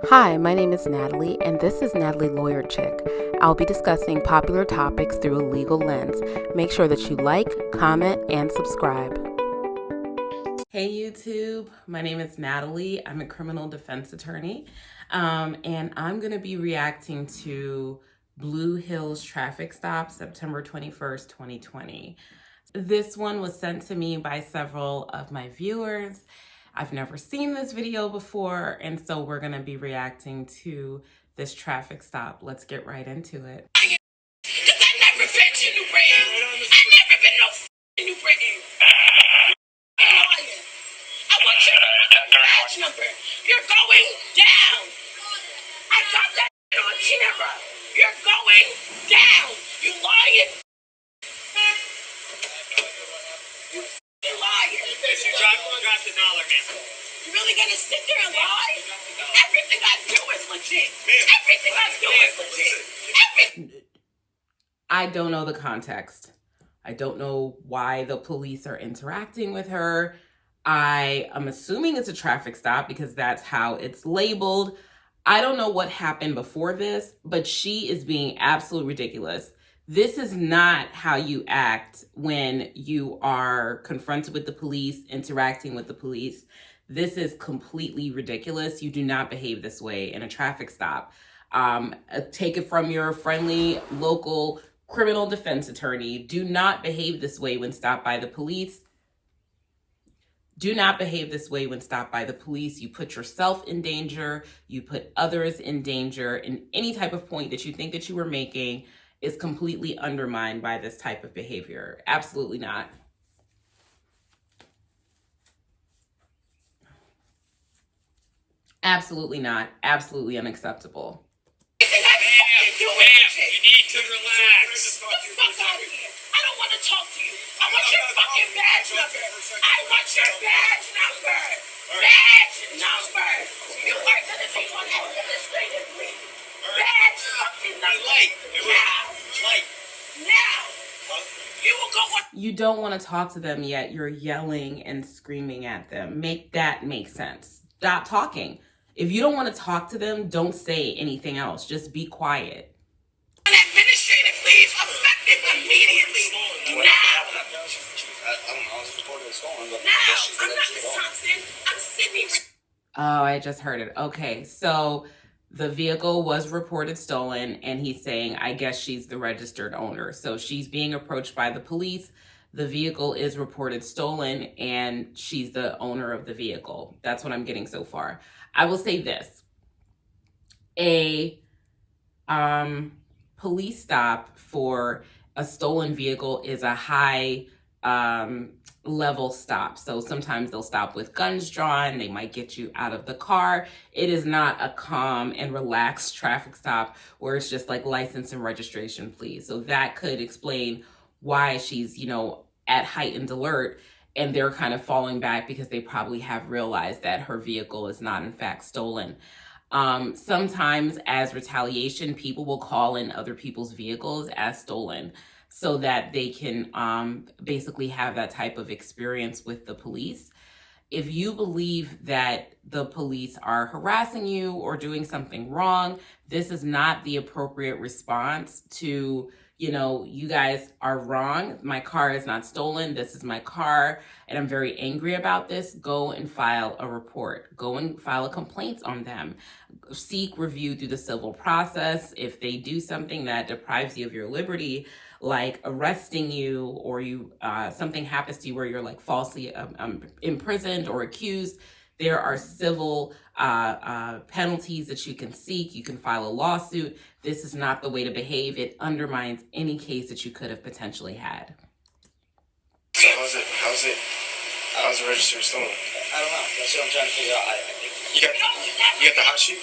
Hi, my name is Natalie, and this is Natalie Lawyer Chick. I'll be discussing popular topics through a legal lens. Make sure that you like, comment, and subscribe. Hey YouTube, my name is Natalie. I'm a criminal defense attorney, and I'm going to be reacting to Blue Hills traffic stop, September 21st, 2020. This one was sent to me by several of my viewers. I've never seen this video before, and so we're gonna be reacting to this traffic stop. Let's get right into it. Cause I never been to New Britain. I never been no New Britain. I want your badge number. You're going down. I got that on camera. You're going down. You lying. You liar. You dropped the dollar, man. You really gonna sit there and lie? Everything I do is legit. Everything I do is legit. I don't know the context. I don't know why the police are interacting with her. I am assuming it's a traffic stop because that's how it's labeled. I don't know what happened before this, but she is being absolutely ridiculous. This is not how you act when you are confronted with the police, interacting with the police. This is completely ridiculous. You do not behave this way in a traffic stop. Take it from your friendly local criminal defense attorney. Do not behave this way when stopped by the police. Do not behave this way when stopped by the police. You put yourself in danger. You put others in danger. And any type of point that you think that you were making is completely undermined by this type of behavior. Absolutely not. Absolutely not. Absolutely unacceptable. Ma'am, you need to relax. Get the fuck out of here. I don't want to talk to you. I want your fucking badge number. I want your badge number. Badge number. You are going to be on administrative leave. Badge fucking number. Now. You will go on. You don't want to talk to them yet. You're yelling and screaming at them. Make that make sense. Stop talking. If you don't want to talk to them, don't say anything else. Just be quiet. On administrative leave effective immediately. Now. I'm not Miss Thompson. I'm Sydney. Oh, I just heard it. Okay, so the vehicle was reported stolen, and he's saying, I guess she's the registered owner. So she's being approached by the police. The vehicle is reported stolen, and she's the owner of the vehicle. That's what I'm getting so far. I will say this. A police stop for a stolen vehicle is a high level stop. So sometimes they'll stop with guns drawn. They might get you out of the car. It is not a calm and relaxed traffic stop where it's just like license and registration, please. So that could explain why she's, at heightened alert, and they're kind of falling back because they probably have realized that her vehicle is not in fact stolen. Sometimes as retaliation, people will call in other people's vehicles as stolen so that they can basically have that type of experience with the police. If you believe that the police are harassing you or doing something wrong, this is not the appropriate response to, you guys are wrong. My car is not stolen. This is my car, and I'm very angry about this. Go and file a report. Go and file a complaint on them. Seek review through the civil process. If they do something that deprives you of your liberty, like arresting you, or something happens to you where you're like falsely imprisoned or accused, there are civil penalties that you can seek. You can file a lawsuit. This is not the way to behave. It undermines any case that you could have potentially had. So how's the register stolen? I don't know. That's what I'm trying to figure out. You got the hot sheet?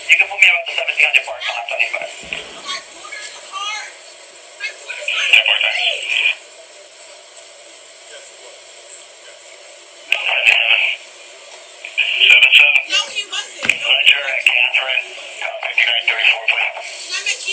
You can put me about the 1700 park on that 25. No, he wasn't. Roger, I can't. Copy, 34, please. Can I make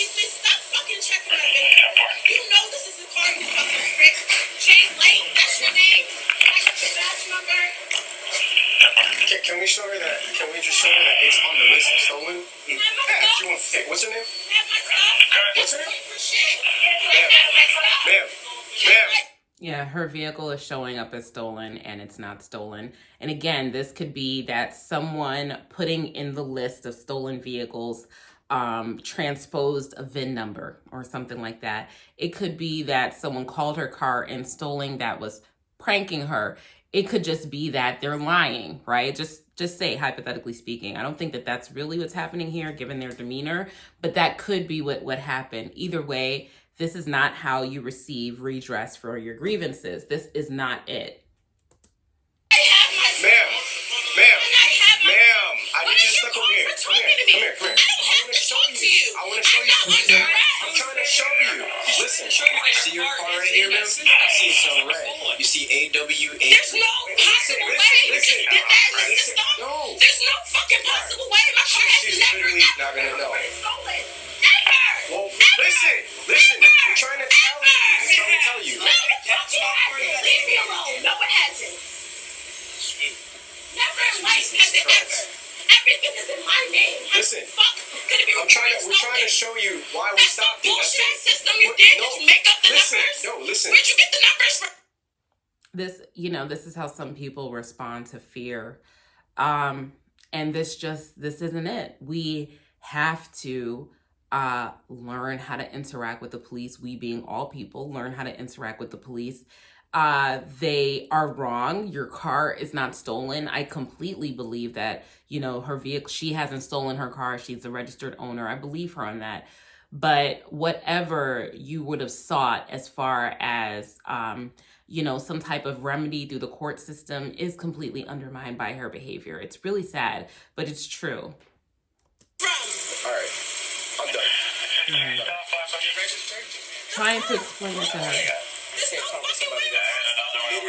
stolen? You have my If stuff. you want, hey, what's her name? You have my stuff. What's her name? For shit. You have my stuff. Ma'am. Yeah, her vehicle is showing up as stolen and it's not stolen. And again, this could be that someone putting in the list of stolen vehicles transposed a VIN number or something like that. It could be that someone called her car and stolen that was pranking her. It could just be that they're lying, right? Just say, hypothetically speaking. I don't think that that's really what's happening here, given their demeanor, but that could be what happened. Either way, this is not how you receive redress for your grievances. This is not it. I have my stuff. Ma'am, I What need you is to your step call over here. for talking to me? Come here. I don't have to talk to you. I want to show you. I'm not under arrest. I'm trying to show you. Listen, see your car right here, ma'am? See it's on red. You see AWA. There's no possible way Listen. that that is system. No. There's no fucking possible way. My car has She's never literally not gonna know. been stolen. Never. Well, Never. listen. Never. I'm trying to tell you. I'm trying to tell you. No, it fucking hasn't. Leave me alone. No, it hasn't. Never in life has it ever. Everything is in my name. How Listen. the fuck could it be We're trying stolen? to show you why we That's some stopped it. That's bullshit it. system you did. No, Did you make up the listen. numbers? No, listen. Where'd you get the numbers from? This is how some people respond to fear. And this isn't it. We have to learn how to interact with the police. We being all people, learn how to interact with the police. They are wrong. Your car is not stolen. I completely believe that, her vehicle, she hasn't stolen her car. She's a registered owner. I believe her on that. But whatever you would have sought as far as, some type of remedy through the court system is completely undermined by her behavior. It's really sad, but it's true. All right. I'm done. Trying to explain it to her. There's no fucking way. We're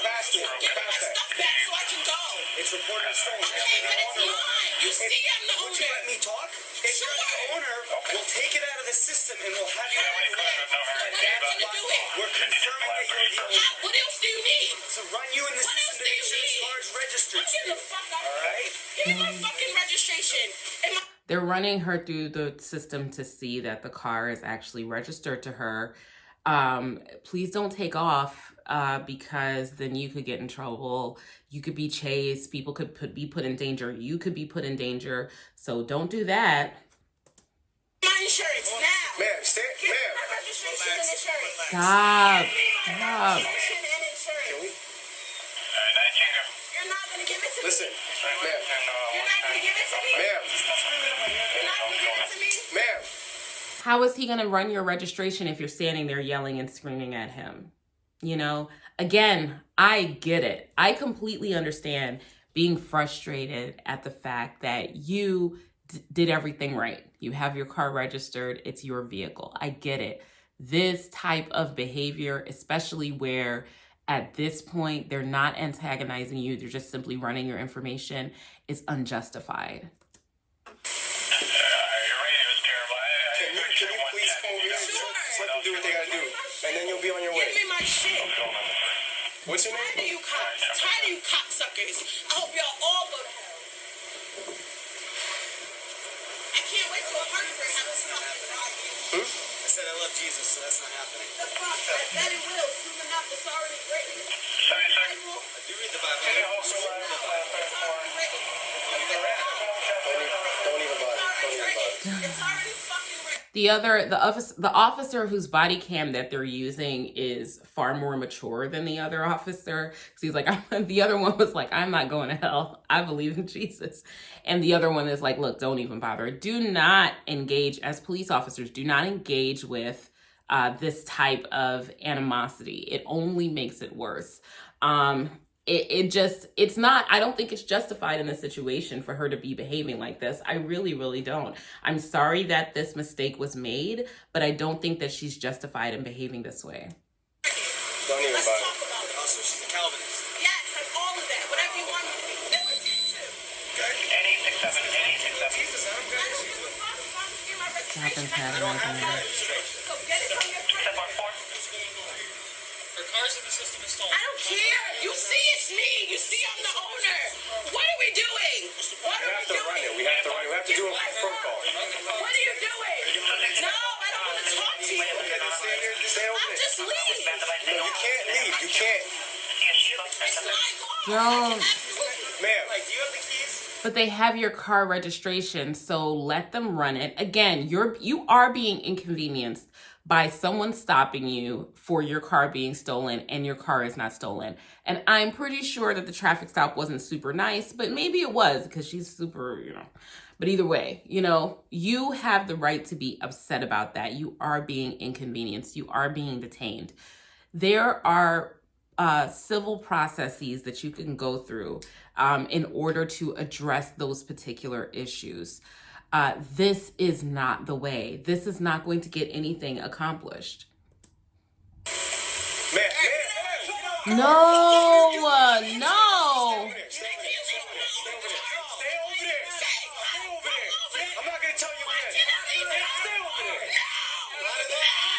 past it. Give me my stuff back so I can go. It's reported as stolen. Okay, but it's mine. You see, I'm the Would you owner. let me talk? If you're the owner, we'll take it out of the system and we'll have you right away. What else to do it? We're confirming that you're the owner. What else do you need? To run you in the What else system do to make you sure this need? car is registered. Get the fuck out of Alright? here. Give me my fucking registration. And my They're running her through the system to see that the car is actually registered to her. Please don't take off because then you could get in trouble. You could be chased. People could be put in danger. You could be put in danger. So don't do that. my insurance now. Ma'am, stay. Give me Ma'am. my registration and insurance. Stop. Give me my Stop. registration and insurance. Can we? You're not gonna give it to Listen, me. ma'am. You're not gonna give it to me. Ma'am. You're not gonna give it to me. Ma'am. How is he going to run your registration if you're standing there yelling and screaming at him? Again, I get it. I completely understand being frustrated at the fact that you did everything right. You have your car registered. It's your vehicle. I get it. This type of behavior, especially where at this point they're not antagonizing you, they're just simply running your information, is unjustified. Can you please call me? Just let them do what they gotta do, and then you'll be on your way. Give me my shit. What's your Tired of name? you cops. Tired of you cocksuckers. I hope y'all all go to hell. I can't wait till Hartford has this fucking ride. I said I love Jesus, so that's not happening. The fuck? I bet it will. Soon enough, it's already written. Bible. I do read the Bible. It's already written. Don't even bother. It's already fucking written. The officer whose body cam that they're using is far more mature than the other officer. Because he's like, the other one was like, I'm not going to hell. I believe in Jesus. And the other one is like, look, don't even bother. Do not engage as police officers. Do not engage with this type of animosity. It only makes it worse. It's not, I don't think it's justified in this situation for her to be behaving like this. I really, really don't. I'm sorry that this mistake was made, but I don't think that she's justified in behaving this way. Don't even Let's bother. talk about it. Oh, so she's a Calvinist. Yes, like all of that. Whatever you want to be. Militant too. Jesus, I'm good. I don't give a fuck. As long as you get my Stop registration. antagonizing her. So get it from your friend. Step on 4. Her car's in the I don't care. You see it's me. You see I'm the owner. What are we doing? What are we doing? We have to run it. We have to do a protocol. What are you doing? No, I don't want to talk to you. I'm just leaving. No, you can't leave. You can't. Don't. Ma'am, do you have the keys? But they have your car registration, so let them run it. Again, you are being inconvenienced by someone stopping you for your car being stolen, and your car is not stolen. And I'm pretty sure that the traffic stop wasn't super nice, but maybe it was because she's super, But either way, you have the right to be upset about that. You are being inconvenienced. You are being detained. There are civil processes that you can go through in order to address those particular issues. This is not the way. This is not going to get anything accomplished. Ma'am. No. Stay over there. Stay over there. I'm not going to tell you again. Stay over there. Get out of the car.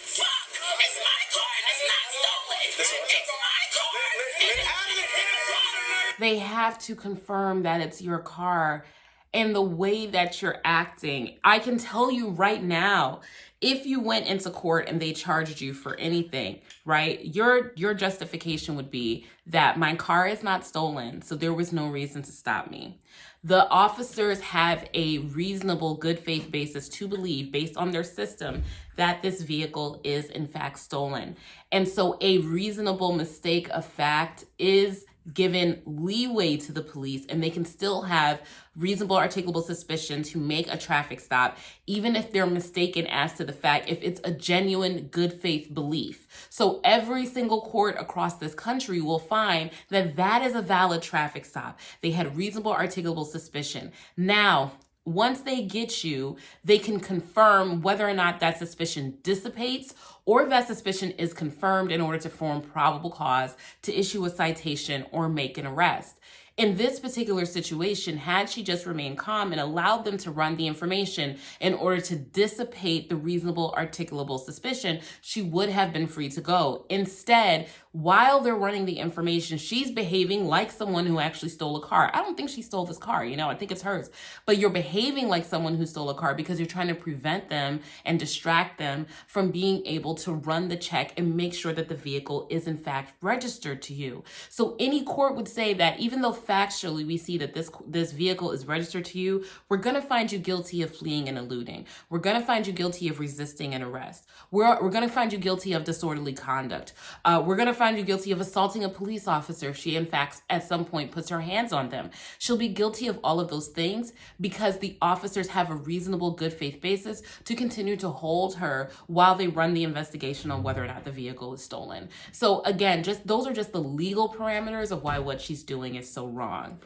Fuck! It's my car and it's not stolen. It's my car. Get out of the car. They have to confirm that it's your car and the way that you're acting. I can tell you right now, if you went into court and they charged you for anything, right, your justification would be that my car is not stolen, so there was no reason to stop me. The officers have a reasonable good faith basis to believe, based on their system, that this vehicle is in fact stolen. And so a reasonable mistake of fact is given leeway to the police, and they can still have reasonable articulable suspicion to make a traffic stop, even if they're mistaken as to the fact, if it's a genuine good faith belief. So every single court across this country will find that that is a valid traffic stop. They had reasonable articulable suspicion. Now, once they get you, they can confirm whether or not that suspicion dissipates or if that suspicion is confirmed in order to form probable cause to issue a citation or make an arrest. In this particular situation, had she just remained calm and allowed them to run the information in order to dissipate the reasonable articulable suspicion, she would have been free to go. Instead, while they're running the information, she's behaving like someone who actually stole a car. I don't think she stole this car, I think it's hers. But you're behaving like someone who stole a car because you're trying to prevent them and distract them from being able to run the check and make sure that the vehicle is in fact registered to you. So any court would say that even though factually we see that this vehicle is registered to you, we're going to find you guilty of fleeing and eluding. We're going to find you guilty of resisting an arrest. We're going to find you guilty of disorderly conduct. We're going to find you guilty of assaulting a police officer if she in fact at some point puts her hands on them. She'll be guilty of all of those things because the officers have a reasonable good faith basis to continue to hold her while they run the investigation on whether or not the vehicle is stolen. So again, those are just the legal parameters of why what she's doing is so wrong.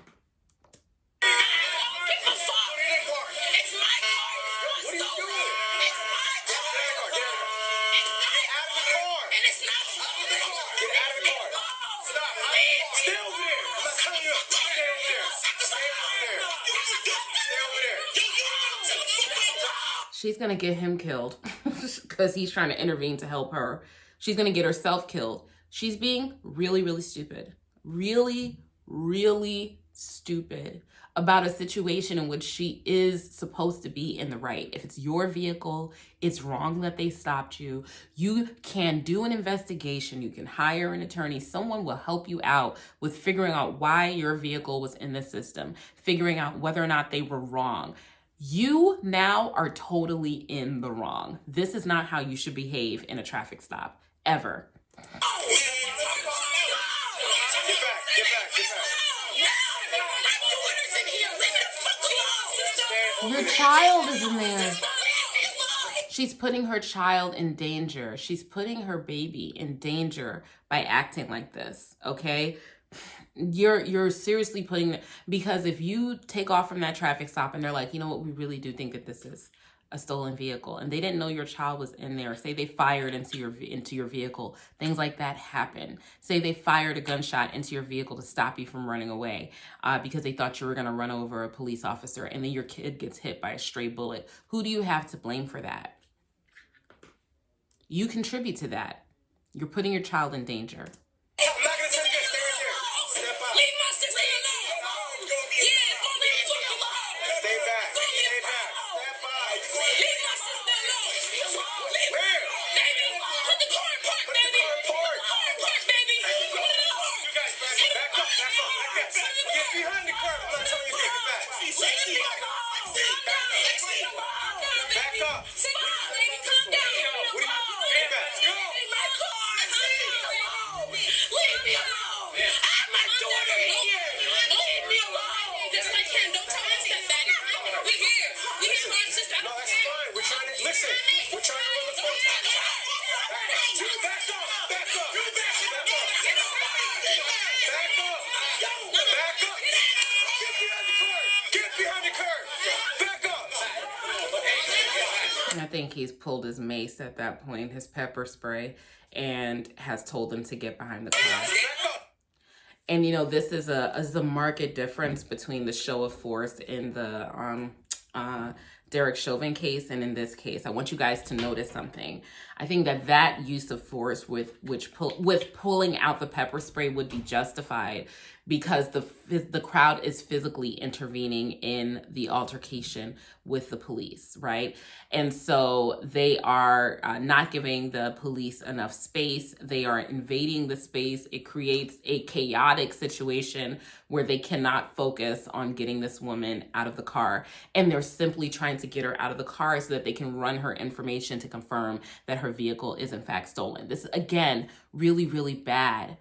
She's going to get him killed because he's trying to intervene to help her. She's going to get herself killed. She's being really, really stupid. Really, really stupid about a situation in which she is supposed to be in the right. If it's your vehicle, it's wrong that they stopped you. You can do an investigation. You can hire an attorney. Someone will help you out with figuring out why your vehicle was in the system, figuring out whether or not they were wrong. You now are totally in the wrong. This is not how you should behave in a traffic stop, ever. Get back. Your child is in there. She's putting her child in danger. She's putting her baby in danger by acting like this, okay? You're seriously putting, because if you take off from that traffic stop and they're like, you know what, we really do think that this is a stolen vehicle, and they didn't know your child was in there. Say they fired into your vehicle. Things like that happen. Say they fired a gunshot into your vehicle to stop you from running away because they thought you were going to run over a police officer, and then your kid gets hit by a stray bullet. Who do you have to blame for that? You contribute to that. You're putting your child in danger. I'm not gonna tell you guys, stay right there. Step out. Leave my sister alone. Yeah, don't leave me alone. Stay back. Stay back. Step out. Leave my sister alone. Leave her. Baby, put the car in park, baby. Put the car in park, baby. Put it in park. You guys back up. Back up. Like that. Get behind the curb. I'm not telling you to get back. Leave me alone. Back up. Stop, baby. Calm down. What are you doing? Back. Go. Leave me alone. I'm my daughter here. Leave me alone. Yes, I can. Don't tell me to step back. We here. We here for our sister. No, that's fine. We're trying to listen. We're trying to run the phone. Back up. Back up. Back up. Back up. Back up. Get behind the curb. Get behind the curb. Back up. I think he's pulled his mace at that point, his pepper spray, and has told them to get behind the car. And you know, this is a marked difference between the show of force in the Derek Chauvin case and in this case. I want you guys to notice something. I think that use of force with pulling out the pepper spray would be justified because the crowd is physically intervening in the altercation with the police, right? And so they are not giving the police enough space. They are invading the space. It creates a chaotic situation where they cannot focus on getting this woman out of the car. And they're simply trying to get her out of the car so that they can run her information to confirm that her vehicle is in fact stolen. This is, again, really, really bad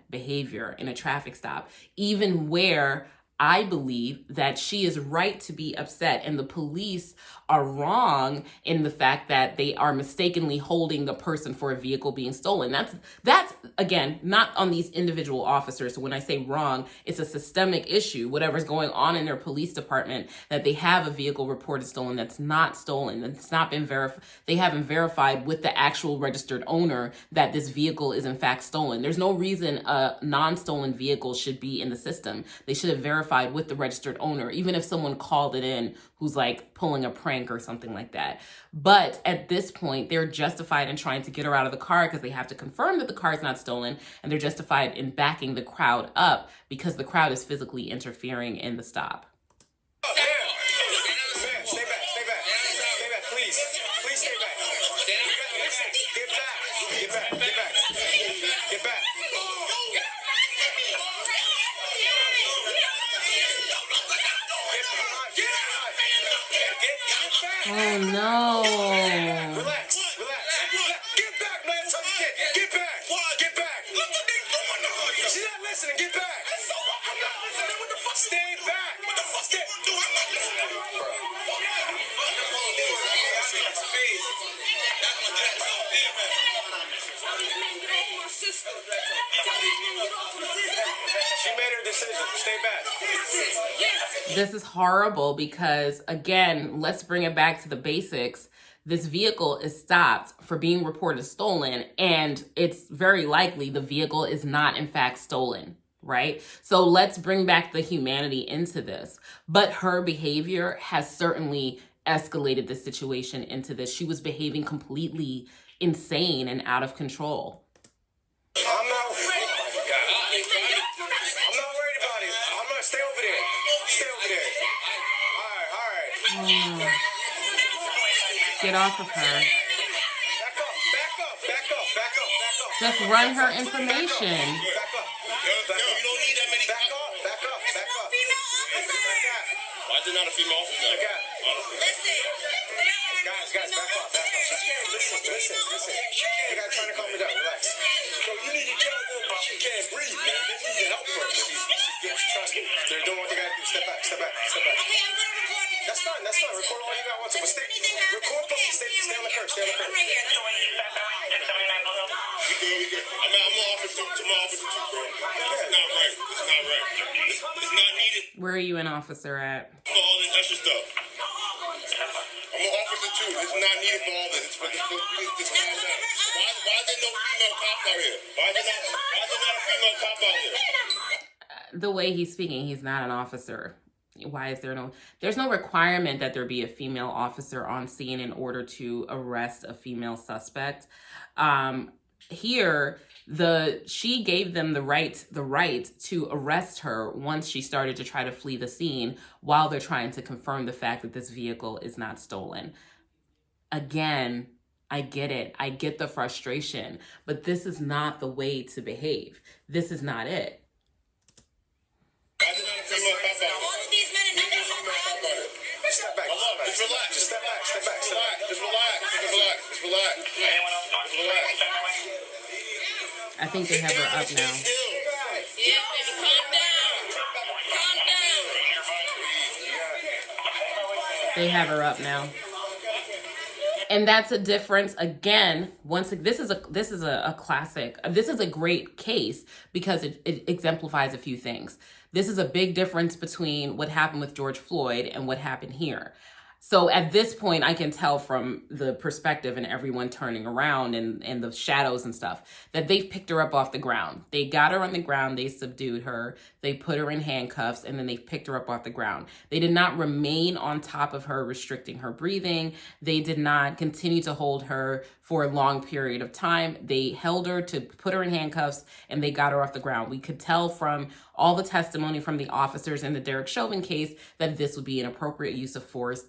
behavior in a traffic stop, even where I believe that she is right to be upset and the police are wrong in the fact that they are mistakenly holding the person for a vehicle being stolen. That's again, not on these individual officers. So when I say wrong, it's a systemic issue, whatever's going on in their police department, that they have a vehicle reported stolen that's not stolen, that's not been verified. They haven't verified with the actual registered owner that this vehicle is in fact stolen. There's no reason a non-stolen vehicle should be in the system. They should have verified with the registered owner, even if someone called it in who's like pulling a prank or something like that. But at this point, they're justified in trying to get her out of the car because they have to confirm that the car is not stolen, and they're justified in backing the crowd up because the crowd is physically interfering in the stop. Stay back, stay back, please stay back. Get back. Oh no. Relax. Get back, man. Get back. Look what they doing to her. She's not listening. Get back. I'm not listening. What the fuck? Stay back. What the fuck they do? I'm not listening. She made her decision. Stay back. This is horrible because, again, let's bring it back to the basics. This vehicle is stopped for being reported stolen, and it's very likely the vehicle is not, in fact, stolen, right? So let's bring back the humanity into this. But her behavior has certainly escalated the situation into this. She was behaving completely insane and out of control. I'm not worried about it. I'm gonna stay over there. All right. Get off of her. Back up. Just run her information. Back up. You don't need that many. Back up. Why is it not a female officer? Listen. Guys, back up. Listen. You guys trying to calm me down. Relax. So you need to tell them she can't breathe, man. They need to help her. Trust me. They're doing what they gotta do. Step back. Okay, I'm gonna record it. That's fine. Record all you got once. But record both. Stay on the curb. I'm right here. We good. I'm an officer too, bro. It's not right. It's not needed. Where are you an officer at? For all this extra stuff. I'm an officer too. It's not needed for all this. It's calm down. Why is there no female cop out here? Why is there not a female cop out here? The way he's speaking, he's not an officer. why is there no, there's no requirement that there be a female officer on scene in order to arrest a female suspect. Here, she gave them the right to arrest her once she started to try to flee the scene while they're trying to confirm the fact that this vehicle is not stolen. Again, I get it. I get the frustration, but this is not the way to behave. This is not it. Step back. Just relax. Just step back. Step back. Just relax. Just relax. Anyone else talking? Relax. I think they have her up now. Yeah, baby, calm down. Calm down. They have her up now. And that's a difference again. This is a classic. This is a great case because it exemplifies a few things. This is a big difference between what happened with George Floyd and what happened here. So at this point, I can tell from the perspective and everyone turning around and the shadows and stuff that they've picked her up off the ground. They got her on the ground. They subdued her. They put her in handcuffs, and then they picked her up off the ground. They did not remain on top of her, restricting her breathing. They did not continue to hold her for a long period of time. They held her to put her in handcuffs, and they got her off the ground. We could tell from all the testimony from the officers in the Derek Chauvin case that this would be an appropriate use of force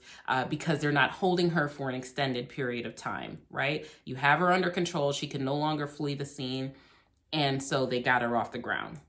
because they're not holding her for an extended period of time, right? You have her under control. She can no longer flee the scene. And so they got her off the ground.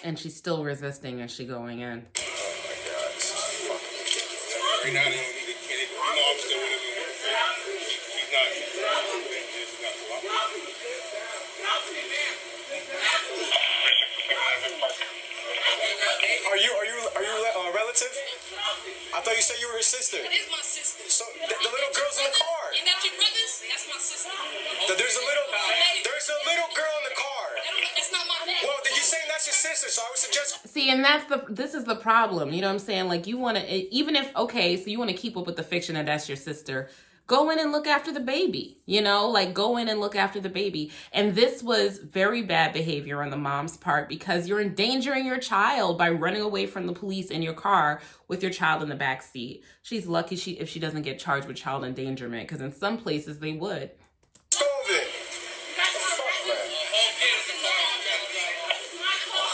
And she's still resisting as she's going in. Oh my God, this is fucking ridiculous. I'm still with him. He's not. Are you a relative? I thought you said you were his sister. That is my sister. So the little girl's in the car. And that's your brothers? That's my sister. There's a little girl in the car. That's not my name. Well, you're saying that's your sister, so I would suggest. See, and this is the problem. You know what I'm saying? Like, you want to, even if, okay, so you want to keep up with the fiction that that's your sister, go in and look after the baby, you know, like go in and look after the baby. And this was very bad behavior on the mom's part because you're endangering your child by running away from the police in your car with your child in the back seat. She's lucky if she doesn't get charged with child endangerment, because in some places they would.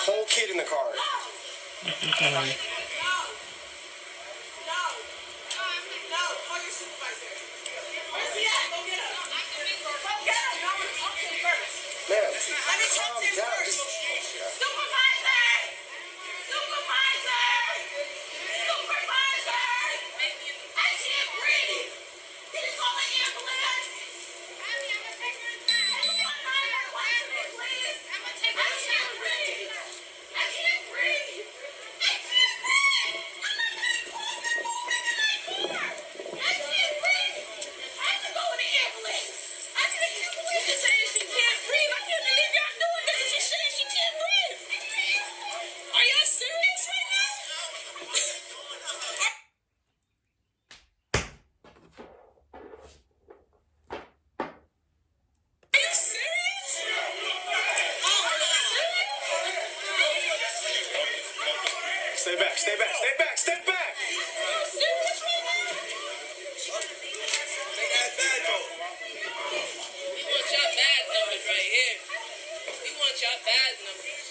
Whole kid in the car. Okay. Stay back, stay back, stay back, stay back! We want y'all bad numbers right here. We want y'all bad numbers.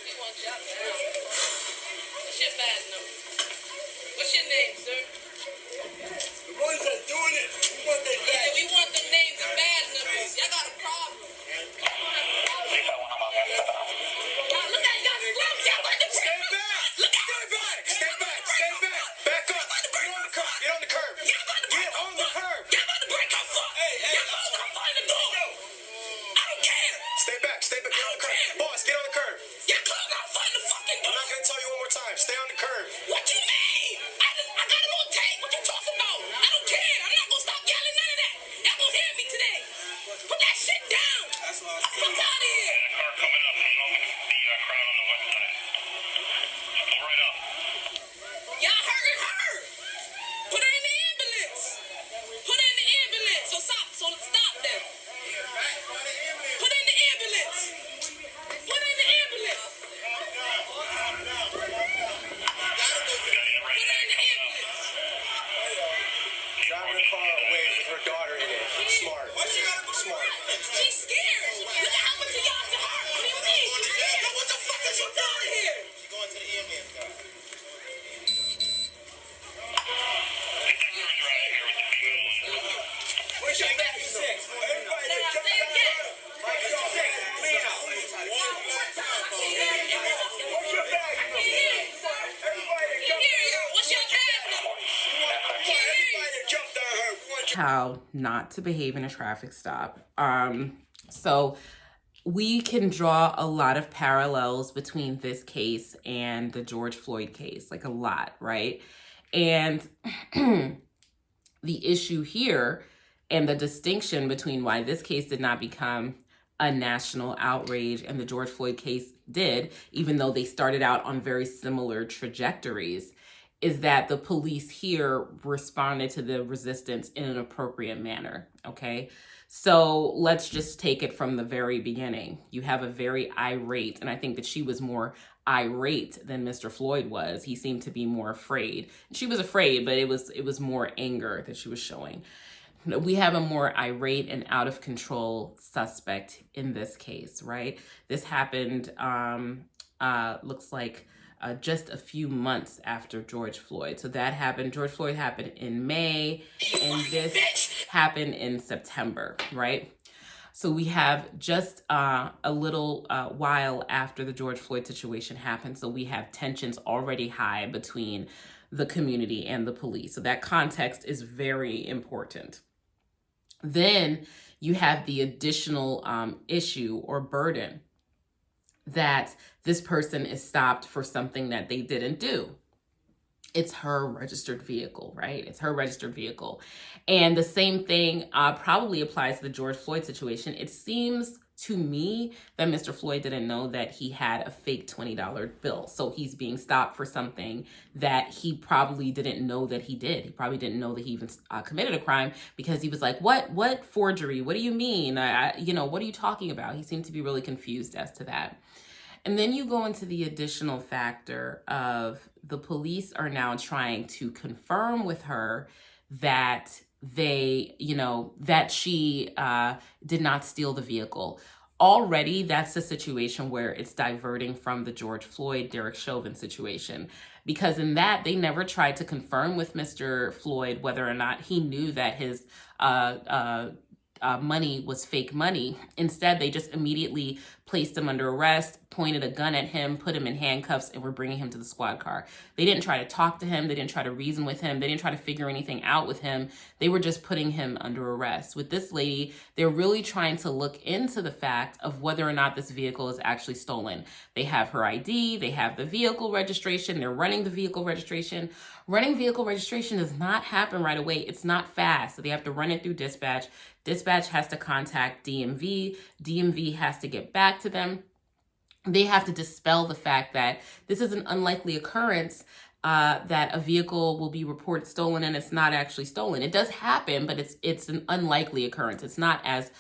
We want y'all bad numbers. What's your bad number? What's your name, sir? The ones that doing it, we want their Yeah, we want the names and bad numbers. Y'all got a problem. Look at y'all scrum. Y'all about to Stay back! Look at Stay back! Stay back! Stay back! Back up! Get on the curb! Get on the curb! Y'all about to break Get on the curb! Y'all about to break not find the door. I don't care. Stay back. Get on the curb. Boss, get on the curb. Your clothes not find the fucking door. I'm not gonna tell you one more time. Stay on the curb. What you mean? I got it on tape. What you talking about? I don't care. I'm not gonna stop yelling none of that. Y'all gonna hear me today. Put that shit down. Fuck out of here. Car coming up along the crowd on the west side. Pull right up. Y'all heard her. Put her in the ambulance. Put her in the ambulance. So stop them. Put her in the ambulance. Put her in the ambulance. Put her in the ambulance. Driving the car away with her daughter in it. Smart. She's scared. Look at how much of y'all to her. What do you mean? She's scared. What the fuck is you doing here? Where's your back? Six. Everybody Say jump it again. Where's your bag? What's your cabinet? How not to behave in a traffic stop. So we can draw a lot of parallels between this case and the George Floyd case, like a lot, right? And the issue here and the distinction between why this case did not become a national outrage and the George Floyd case did, even though they started out on very similar trajectories, is that the police here responded to the resistance in an appropriate manner, okay? So let's just take it from the very beginning. You have a very irate, and I think that she was more irate than Mr. Floyd was. He seemed to be more afraid. She was afraid, but it was more anger that she was showing. We have a more irate and out of control suspect in this case, right? This happened, looks like just a few months after George Floyd. So that happened, George Floyd happened in May, and this happened in September, right? So we have just a little while after the George Floyd situation happened. So we have tensions already high between the community and the police. So that context is very important. Then you have the additional issue or burden that this person is stopped for something that they didn't do. It's her registered vehicle, right? It's her registered vehicle. And the same thing probably applies to the George Floyd situation. It seems to me that Mr. Floyd didn't know that he had a fake $20 bill. So he's being stopped for something that he probably didn't know that he did. He probably didn't know that he even committed a crime, because he was like, what forgery? What do you mean? What are you talking about? He seemed to be really confused as to that. And then you go into the additional factor of the police are now trying to confirm with her that that she did not steal the vehicle. Already, that's a situation where it's diverting from the George Floyd, Derek Chauvin situation. Because in that, they never tried to confirm with Mr. Floyd whether or not he knew that his money was fake money. Instead, they just immediately placed him under arrest, pointed a gun at him, put him in handcuffs, and were bringing him to the squad car. They didn't try to talk to him. They didn't try to reason with him. They didn't try to figure anything out with him. They were just putting him under arrest. With this lady, they're really trying to look into the fact of whether or not this vehicle is actually stolen. They have her ID. They have the vehicle registration. They're running the vehicle registration. Running vehicle registration does not happen right away. It's not fast. So they have to run it through dispatch. Dispatch has to contact DMV. DMV has to get back to them. They have to dispel the fact that this is an unlikely occurrence, that a vehicle will be reported stolen and it's not actually stolen. It does happen, but it's an unlikely occurrence. It's not as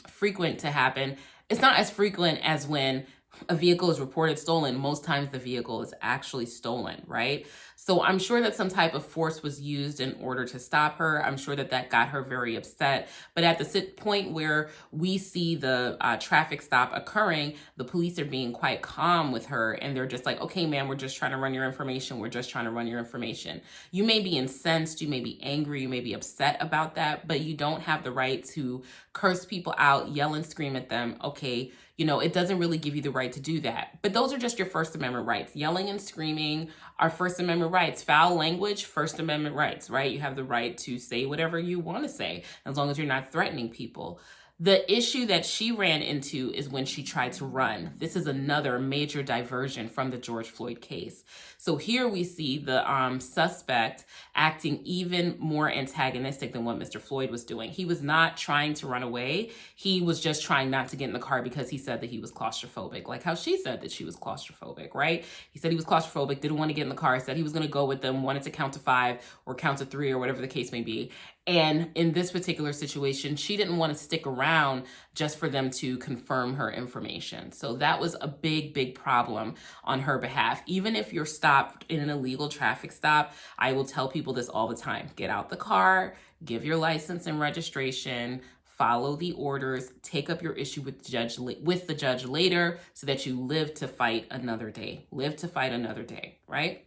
frequent to happen. It's not as frequent as when a vehicle is reported stolen. Most times the vehicle is actually stolen, right? So I'm sure that some type of force was used in order to stop her. I'm sure that got her very upset. But at the point where we see the traffic stop occurring, the police are being quite calm with her. And they're just like, okay, ma'am, we're just trying to run your information. We're just trying to run your information. You may be incensed. You may be angry. You may be upset about that. But you don't have the right to curse people out, yell and scream at them. Okay, it doesn't really give you the right to do that. But those are just your First Amendment rights. Yelling and screaming are First Amendment rights. Foul language, First Amendment rights, right? You have the right to say whatever you want to say, as long as you're not threatening people. The issue that she ran into is when she tried to run. This is another major diversion from the George Floyd case. So here we see the suspect acting even more antagonistic than what Mr. Floyd was doing. He was not trying to run away. He was just trying not to get in the car because he said that he was claustrophobic, like how she said that she was claustrophobic, right? He said he was claustrophobic, didn't want to get in the car, said he was going to go with them, wanted to count to 5 or count to 3 or whatever the case may be. And in this particular situation, she didn't want to stick around just for them to confirm her information. So that was a big, big problem on her behalf. Even if you're stopped in an illegal traffic stop, I will tell people this all the time. Get out the car, give your license and registration, follow the orders, take up your issue with the judge later so that you live to fight another day. Live to fight another day, right?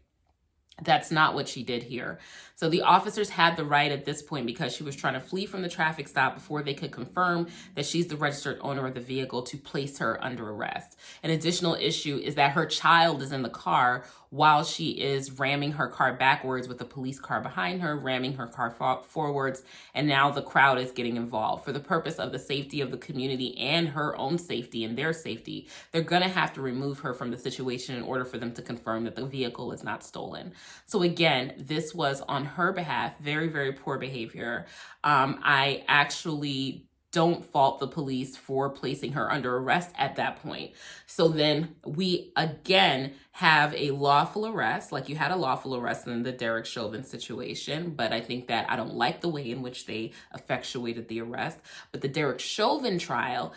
That's not what she did here. So the officers had the right at this point, because she was trying to flee from the traffic stop before they could confirm that she's the registered owner of the vehicle, to place her under arrest. An additional issue is that her child is in the car while she is ramming her car backwards with a police car behind her, ramming her car forwards, and now the crowd is getting involved. For the purpose of the safety of the community and her own safety and their safety, they're going to have to remove her from the situation in order for them to confirm that the vehicle is not stolen. So again, this was on her behalf very, very poor behavior. I actually don't fault the police for placing her under arrest at that point. So then we again have a lawful arrest, like you had a lawful arrest in the Derek Chauvin situation, but I think that I don't like the way in which they effectuated the arrest. But the Derek Chauvin trial,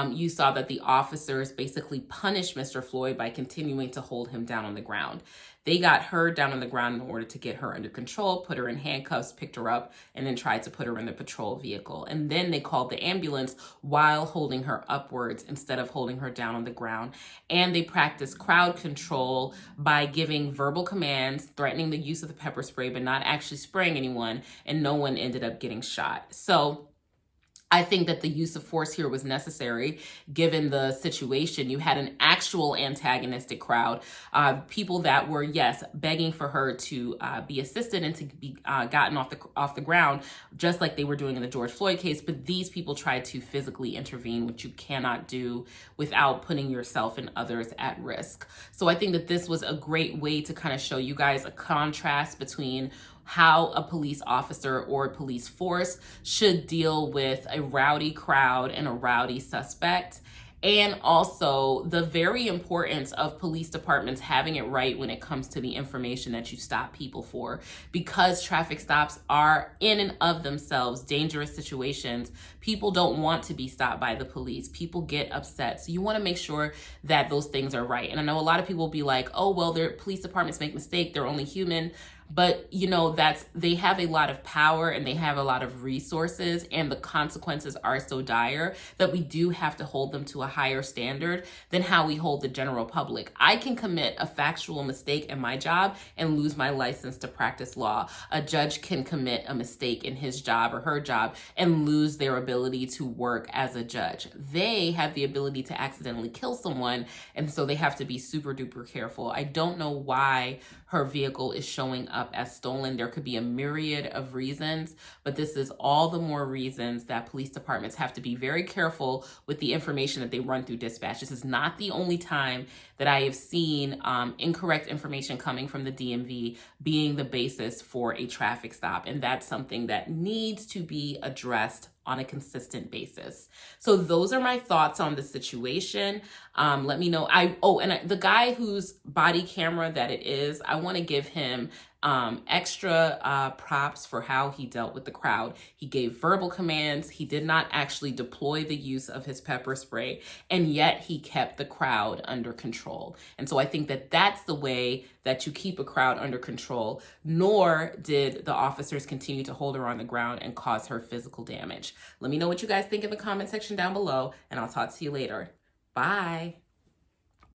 you saw that the officers basically punished Mr. Floyd by continuing to hold him down on the ground. They got her down on the ground in order to get her under control, put her in handcuffs, picked her up, and then tried to put her in the patrol vehicle. And then they called the ambulance while holding her upwards instead of holding her down on the ground. And they practiced crowd control by giving verbal commands, threatening the use of the pepper spray, but not actually spraying anyone, and no one ended up getting shot. So I think that the use of force here was necessary given the situation. You had an actual antagonistic crowd, people that were, yes, begging for her to be assisted and to be gotten off the ground, just like they were doing in the George Floyd case. But these people tried to physically intervene, which you cannot do without putting yourself and others at risk. So I think that this was a great way to kind of show you guys a contrast between how a police officer or a police force should deal with a rowdy crowd and a rowdy suspect, and also the very importance of police departments having it right when it comes to the information that you stop people for. Because traffic stops are in and of themselves dangerous situations, people don't want to be stopped by the police. People get upset. So you want to make sure that those things are right. And I know a lot of people will be like, oh, well, their police departments make mistakes. They're only human. But, they have a lot of power and they have a lot of resources, and the consequences are so dire that we do have to hold them to a higher standard than how we hold the general public. I can commit a factual mistake in my job and lose my license to practice law. A judge can commit a mistake in his job or her job and lose their ability to work as a judge. They have the ability to accidentally kill someone, and so they have to be super duper careful. I don't know why her vehicle is showing up as stolen. There could be a myriad of reasons, but this is all the more reasons that police departments have to be very careful with the information that they run through dispatch. This is not the only time that I have seen incorrect information coming from the DMV being the basis for a traffic stop, and that's something that needs to be addressed on a consistent basis. So those are my thoughts on the situation. Let me know. The guy whose body camera that it is, I want to give him extra props for how he dealt with the crowd. He gave verbal commands. He did not actually deploy the use of his pepper spray, and yet he kept the crowd under control. And so I think that that's the way that you keep a crowd under control, nor did the officers continue to hold her on the ground and cause her physical damage. Let me know what you guys think in the comment section down below, and I'll talk to you later. Bye.